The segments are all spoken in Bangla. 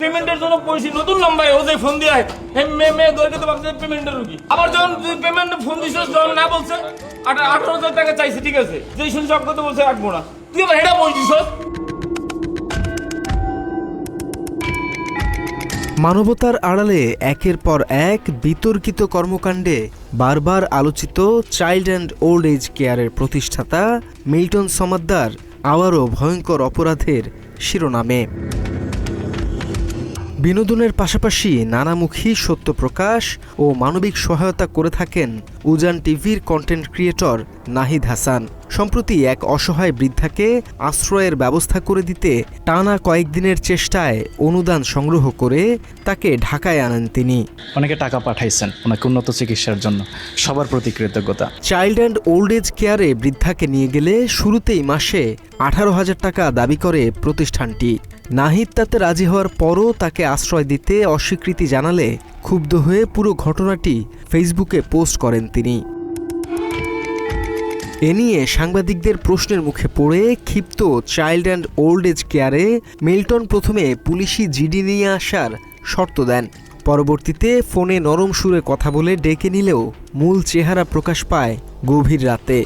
পেমেন্টের জন্য পয়সা নতুন নাম্বারে ও যে ফোন দিয়ে মেয়ে দরকে তো ভাবছে পেমেন্টের রুগী আবার যখন পেমেন্ট ফোন দিছিস যখন না বলছে 18,000 টাকা চাইছে ঠিক আছে যেই শুনছি অজ্ঞ তো বলছে রাখবো না তুই আবার হেডা বলছিস। মানবতার আড়ালে একের পর এক বিতর্কিত কর্মকাণ্ডে বারবার আলোচিত চাইল্ড অ্যান্ড ওল্ড এজ কেয়ারের প্রতিষ্ঠাতা মিল্টন সমাদ্দার আবারও ভয়ঙ্কর অপরাধের শিরোনামে। বিনোদনের পাশাপাশি নানামুখী সত্য প্রকাশ ও মানবিক সহায়তা করে থাকেন উজান টিভির কন্টেন্ট ক্রিয়েটর নাহিদ হাসান। সম্প্রতি এক অসহায় বৃদ্ধাকে আশ্রয়ের ব্যবস্থা করে দিতে টানা কয়েকদিনের চেষ্টায় অনুদান সংগ্রহ করে তাকে ঢাকায় আনেন তিনি। অনেকে টাকা পাঠাইছেন ওনাকে উন্নত চিকিৎসার জন্য, সবার প্রতি কৃতজ্ঞতা। চাইল্ড অ্যান্ড ওল্ড এজ কেয়ারে বৃদ্ধাকে নিয়ে গেলে শুরুতেই মাসে 18,000 টাকা দাবি করে প্রতিষ্ঠানটি। নাহিদ তাতে রাজি হওয়ার পরও তাকে আশ্রয় দিতে অস্বীকৃতি জানালে ক্ষুব্ধ হয়ে পুরো ঘটনাটি ফেসবুকে পোস্ট করেন তিনি। এ নিয়ে সাংবাদিকদের প্রশ্নের মুখে পড়ে ক্ষিপ্ত চাইল্ড অ্যান্ড ওল্ড এজ কেয়ারে মিল্টন প্রথমে পুলিশি জিডি নিয়ে আসার শর্ত দেন। পরবর্তীতে ফোনে নরম সুরে কথা বলে ডেকে নিলেও মূল চেহারা প্রকাশ পায় গভীর রাতে।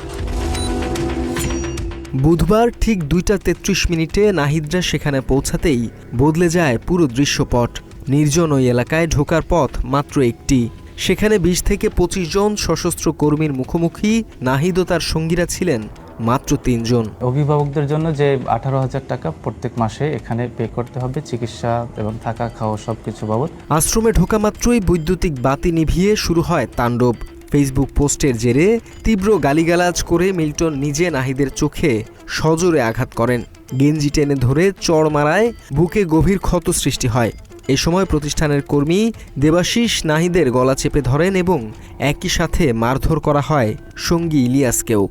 বুধবার ঠিক 2:33 নাহিদরা সেখানে পৌঁছাতেই বদলে যায় পুরো দৃশ্যপট। নির্জন ওই এলাকায় ঢোকার পথ মাত্র একটি। সেখানে 20 থেকে 25 জন সশস্ত্র কর্মীর মুখোমুখি। নাহিদ ও তার সঙ্গীরা ছিলেন মাত্র 3 জন। অভিভাবকদের জন্য যে 18,000 টাকা প্রত্যেক মাসে এখানে পে করতে হবে, চিকিৎসা এবং থাকা খাওয়া সবকিছু বাবদ। আশ্রমে ঢোকা মাত্রই বৈদ্যুতিক বাতি নিভিয়ে শুরু হয় তাণ্ডব। ফেসবুক পোস্টের জেরে তীব্র গালিগালাজ করে মিল্টন নিজে নাহিদের চোখে সজোরে আঘাত করেন। গেঞ্জি টেনে ধরে চড় মারায় বুকে গভীর ক্ষত সৃষ্টি হয়। এ সময় প্রতিষ্ঠানের কর্মী দেবাশিস নাহিদের গলা চেপে ধরেন এবং একই সাথে মারধর করা হয় সঙ্গী ইলিয়াসকেও।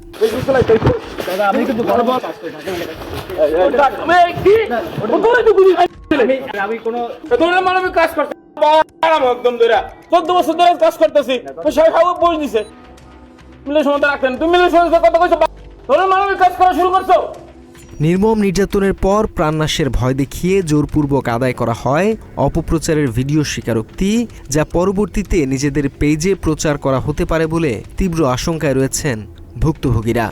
কাজ করতে 14 বছর ধরে কাজ করতেছি, পয়সা দিছে মিলের সময় রাখতেন তুমি মিলের সময় কথা কইছো তোরা মানবিক কাজ করা শুরু করছো। নির্মম নির্যাতনের পর প্রাণনাশের ভয় দেখিয়ে জোরপূর্বক আদায় করা হয় অপপ্রচারের ভিডিও স্বীকারোক্তি, যা পরবর্তীতে নিজেদের পেজে প্রচার করা হতে পারে বলে তীব্র আশঙ্কায় রয়েছেন ভুক্তভোগীরা।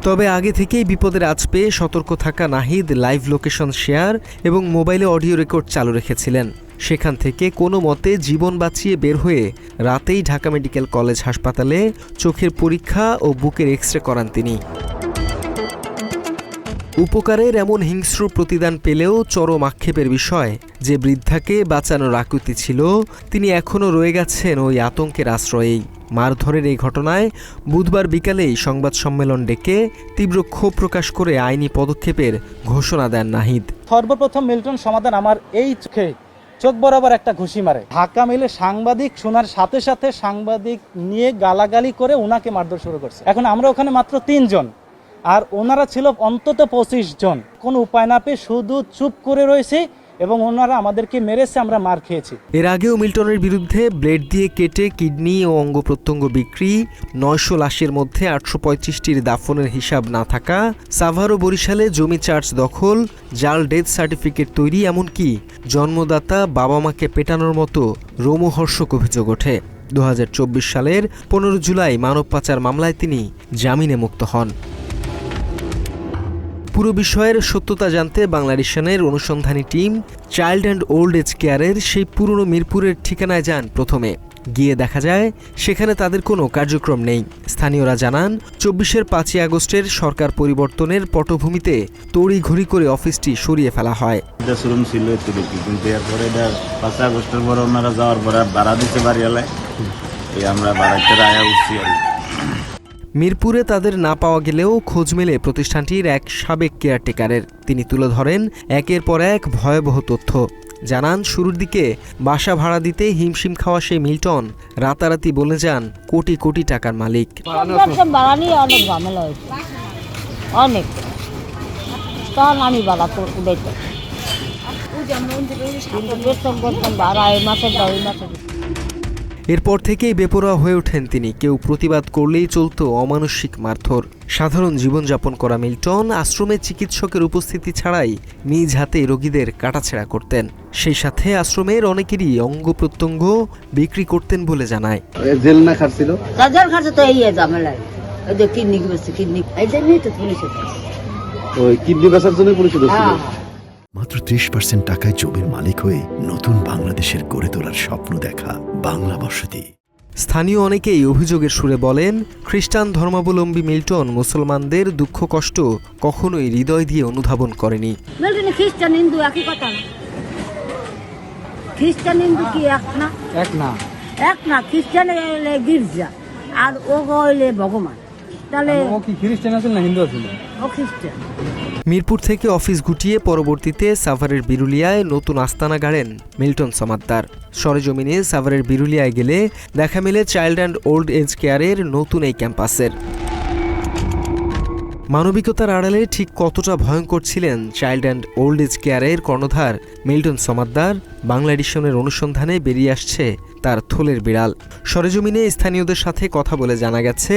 তবে আগে থেকেই বিপদের আঁচ পেয়ে সতর্ক থাকা নাহিদ লাইভ লোকেশন শেয়ার এবং মোবাইলে অডিও রেকর্ড চালু রেখেছিলেন। সেখান থেকে কোনো মতে জীবন বাঁচিয়ে বের হয়ে রাতেই ঢাকা মেডিকেল কলেজ হাসপাতালে চোখের পরীক্ষা ও বুকের এক্সরে করান তিনি। উপকারের এমন হিংস্র প্রতিদান পেলেও চরম আক্ষেপের বিষয় যে বৃদ্ধাকে বাঁচানোর আকুতি ছিল তিনি এখনও রয়ে গেছেন ওই আতঙ্কের আশ্রয়েই। মারধরের এই ঘটনায় বুধবার বিকালেই সংবাদ সম্মেলন ডেকে তীব্র ক্ষোভ প্রকাশ করে আইনি পদক্ষেপের ঘোষণা দেন নাহিদ। সর্বপ্রথম মিল্টন সমাধান আমার এই চোখ বরাবর একটা ঘুষি মারে। ঢাকা মেলে সাংবাদিক শোনার সাথে সাথে সাংবাদিক নিয়ে গালাগালি করে ওনাকে মারধর শুরু করছে। এখন আমরা ওখানে মাত্র 3 জন আর ওনারা ছিল অন্তত 25 জন। কোনো উপায় না পেয়ে শুধু চুপ করে রয়েছে এবং ওনারা আমাদেরকে মেরেছে, আমরা মার খেয়েছি। এর আগেও মিল্টনের বিরুদ্ধে ব্লেড দিয়ে কেটে কিডনি ও অঙ্গ প্রত্যঙ্গ বিক্রি, 900 লাশের মধ্যে 835টির দাফনের হিসাব না থাকা, সাভার ও বরিশালে জমি চার্জ দখল, জাল ডেথ সার্টিফিকেট তৈরি, এমনকি জন্মদাতা বাবা মাকে পেটানোর মতো রোমহর্ষক অভিযোগ ওঠে। 2024 সালের 15 জুলাই মানব পাচার মামলায় তিনি জামিনে মুক্ত হন। পুরো বিষয়ের সত্যতা জানতে বাংলাদেশের অনুসন্ধানী team child and old age কেয়ারের সেই পুরনো মিরপুরের ঠিকানায় যান। প্রথমে গিয়ে দেখা যায় সেখানে তাদের কোনো কার্যক্রম নেই। স্থানীয়রা জানান 24-এর 5ই আগস্টের সরকার পরিবর্তনের পটভূমিতে তড়িঘড়ি করে অফিসটি সরিয়ে ফেলা হয়। শোরুম ছিল কিন্তু এরপরে 5 আগস্টের পরে ওনারা যাওয়ার পরে ভাড়া দিতে বাড়িয়ালায় আমরা ভাড়াতে আয়া উঠছি। মিরপুরে তাদের না পাওয়া গেলেও খোঁজ মেলে প্রতিষ্ঠানটির এক সাবেক কেয়ারটেকারের। তিনি তুলে ধরেন একের পর এক ভয়াবহ তথ্য। জানান শুরুর দিকে বাসা ভাড়া দিতে হিমশিম খাওয়া সেই মিল্টন রাতারাতি বলে যান কোটি কোটি টাকার মালিক। ভাড়া নিয়ে অনেক ঝামেলা হয়েছে, অনেক তখন আমি ভাড়া উঠাইতাম কিন্তু বেতন করতাম ভাড়া এই মাসে। এরপর থেকেই বেপরোয়া হয়ে ওঠেন তিনি। কেউ প্রতিবাদ করলেই চলতো অমানসিক মারধর। সাধারণ জীবনযাপন করা মিল্টন আশ্রমে চিকিৎসকের উপস্থিতি ছাড়াই নিজ হাতে রোগীদের কাটাছেঁড়া করতেন। সেই সাথে আশ্রমের অনেকেরই অঙ্গ প্রত্যঙ্গ বিক্রি করতেন বলে জানায়। জেল না খাটছিল, তাদের কাছে তো এই ঝামেলায় ওই যে কিডনি বেশি কিডনি এই জন্যই তো পুলিশে ওই কিডনি বেচার জন্য পুলিশে ধরছিল। মাত্র 30% টাকায় জমির মালিক হয়ে নতুন বাংলাদেশের গড়ে তোলার স্বপ্ন দেখা বাংলা বসতি। স্থানীয় অনেকেই অভিযোগের সুরে বলেন, খ্রিস্টান ধর্মাবলম্বী মিল্টন মুসলমানদের দুঃখ কষ্ট কখনোই হৃদয় দিয়ে অনুধাবন করেনি। মিল্টনে খ্রিস্টান হিন্দু একই কথা না? খ্রিস্টান হিন্দু কি এক না? এক না। খ্রিস্টান হইলে গির্জা আর ও হইলে ভগবান। তাহলে ও কি খ্রিস্টান আছে না হিন্দু আছে? ও খ্রিস্টান। মিরপুর থেকে অফিস গুটিয়ে পরবর্তীতে সাভারের বিরুলিয়ায় নতুন আস্তানা গাড়েন মিল্টন সমাদ্দার। সরেজমিনে সাভারের বিরুলিয়ায় গেলে দেখা মেলে চাইল্ড অ্যান্ড ওল্ড এজ কেয়ারের নতুন এই ক্যাম্পাসের। মানবিকতার আড়ালে ঠিক কতটা ভয়ঙ্কর ছিলেন চাইল্ড অ্যান্ড ওল্ড এজ কেয়ারের কর্ণধার মিল্টন সমাদ্দার, বাংলা এডিশনের অনুসন্ধানে বেরিয়ে আসছে তার থলের বিড়াল। সরেজমিনে স্থানীয়দের সাথে কথা বলে জানা গেছে,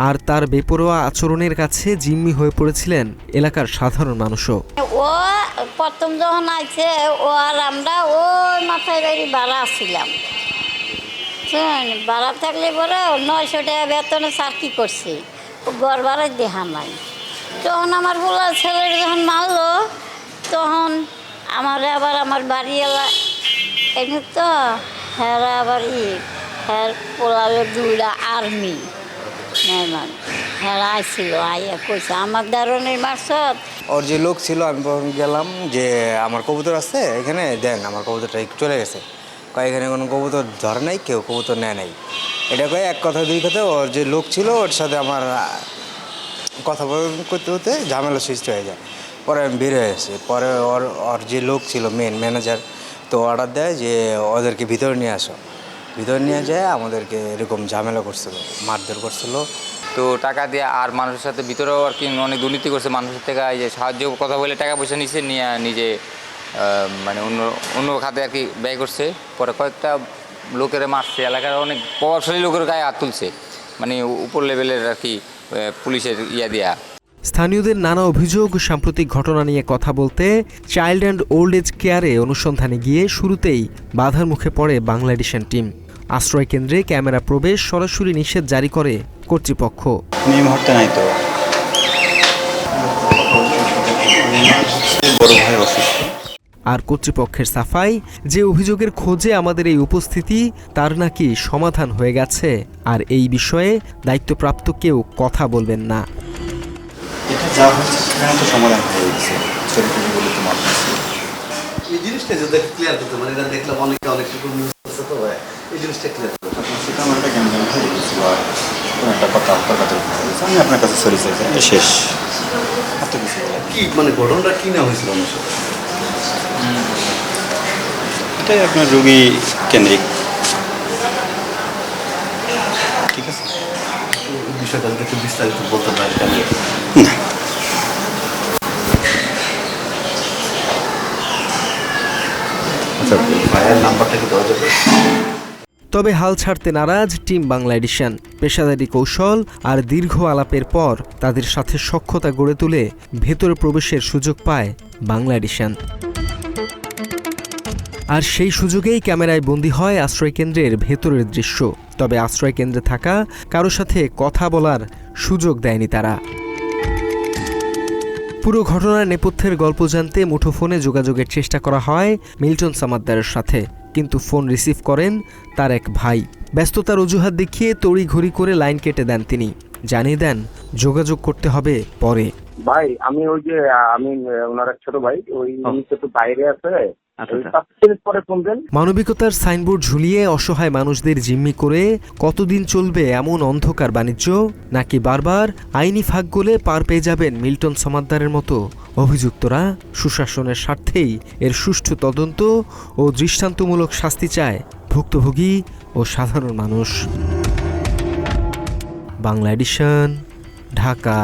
আর তার বেপরোয়া আচরণের কাছে জিম্মি হয়ে পড়েছিলেন এলাকার সাধারণ মানুষও। ও প্রথম যখন আইছে ও আর আমরা ওই মাথায় বাড়ি ভাড়া আসছিলাম। ভাড়া থাকলে পরে 900 টাকা বেতনে চাকরি করছে, ও ঘর ভাড়ায় দেখা নাই। তখন আমার বলা ছেলের যখন মারলো তখন আবার আমার বাড়ি এলা এমনি তো হেরা আবার হের পোলালে দুইটা আর্মি মেহমান হেরা আইছিল, আইয়া কইছে আমার দারণের মারছত। ওর যে লোক ছিল আমি গেলাম যে আমার কবুতর আছে এখানে দেন, আমার কবুতরটা চলে গেছে। কয় এখানে কোনো কবুতর ধরে নাই, কেউ কবুতর নেয় নাই। এটা কয়ে এক কথা দুই কথা ওর যে লোক ছিল ওর সাথে আমার কথা করতে হতে ঝামেলা সৃষ্টি হয়ে যায়। পরে আমি বের হয়ে আসি। পরে ওর যে লোক ছিল মেন ম্যানেজার, তো অর্ডার দেয় যে ওদেরকে ভিতরে নিয়ে আসো। ভিতরে নিয়ে যায় আমাদেরকে এরকম ঝামেলা করছিল, মারধর করছিল। তো টাকা দিয়ে আর মানুষের সাথে ভিতরেও আর কি অনেক দুর্নীতি করছে। মানুষের থেকে যে সাহায্য কথা বলে টাকা পয়সা নিচ্ছে, নিয়ে নিজে মানে অন্য খাতে আর কি ব্যয় করছে। পরে কয়েকটা লোকের মারছে, এলাকার অনেক প্রভাবশালী লোকের গায়ে হাত তুলছে, মানে উপর লেভেলের আর কি পুলিশের দেয়া। স্থানীয়দের নানা অভিযোগ, সাম্প্রতিক ঘটনা নিয়ে কথা বলতে চাইল্ড অ্যান্ড ওল্ড এজ কেয়ারে অনুসন্ধানে গিয়ে শুরুতেই বাধার মুখে পড়ে বাংলা এডিশন টিম। আশ্রয় কেন্দ্রে ক্যামেরা প্রবেশ সরাসরি নিষেধ জারি করে কর্তৃপক্ষ। এই মুহূর্তে নাই তো, বড় ভাই অসুস্থ। আর কর্তৃপক্ষের সাফাই, যে অভিযোগের খোঁজে আমাদের এই উপস্থিতি তার নাকি সমাধান হয়ে গেছে, আর এই বিষয়ে দায়িত্বপ্রাপ্ত কেউ কথা বলবেন না। এটা যা হচ্ছে সেখানে তো সমাধান হয়ে গেছে, চরিত্রটি বলে তো মানছি। এই জিনিসটা যদি ক্লিয়ার করতে মানে এটা দেখলাম অনেক কিছু নিউজ আছে, তো এই জিনিসটা ক্লিয়ার করতে সেটা আমার একটা জ্ঞান হয়ে গেছিল। আর কোনো একটা কথা আপনার কাছে আমি আপনার কাছে সরি চাইছি, শেষ। এত কিছু কি মানে ঘটনাটা কি না হয়েছিল আমার সাথে? এটাই আপনার রোগী কেন্দ্রিক, ঠিক আছে। বিষয়টা যদি একটু বিস্তারিত বলতে পারেন কেন? আচ্ছা, ভাইয়ের নাম্বারটা কি দেওয়া যাবে? তবে হাল ছাড়তে নারাজ টিম বাংলা এডিশন। পেশাদারি কৌশল আর দীর্ঘ আলাপের পর তাদের সাথে সখ্যতা গড়ে তুলে ভেতরে প্রবেশের সুযোগ পায় বাংলা এডিশন। আর সেই সুযোগেই ক্যামেরায় বন্দী হয় আশ্রয়কেন্দ্রের ভেতরের দৃশ্য। তবে আশ্রয়কেন্দ্রে থাকা কারো সাথে কথা বলার সুযোগ দেয়নি তারা। পুরো ঘটনার নেপথ্যের গল্প জানতে মুঠোফোনে যোগাযোগের চেষ্টা করা হয় মিল্টন সমাদ্দারের সাথে, কিন্তু ফোন রিসিভ করেন তার এক ভাই। ব্যস্ততার অজুহাত দেখিয়ে তড়িঘড়ি করে লাইন কেটে দেন তিনি, জানিয়ে দেন যোগাযোগ করতে হবে পরে। ভাই আমি ওই যে আমি ওনার এক ছোট ভাই, ওই একটু বাইরে আছে, মানবিকতার সাইনবোর্ড ঝুলিয়ে অসহায় মানুষদের জিম্মি করে কতদিন চলবে এমন অন্ধকার বাণিজ্য? নাকি বারবার আইনি ফাঁক গলে পার পেয়ে যাবেন মিল্টন সমাদ্দারের মতো অভিযুক্তরা? সুশাসনের স্বার্থেই এর সুষ্ঠু তদন্ত ও দৃষ্টান্তমূলক শাস্তি চায় ভুক্তভোগী ও সাধারণ মানুষ। বাংলা এডিশন, ঢাকা।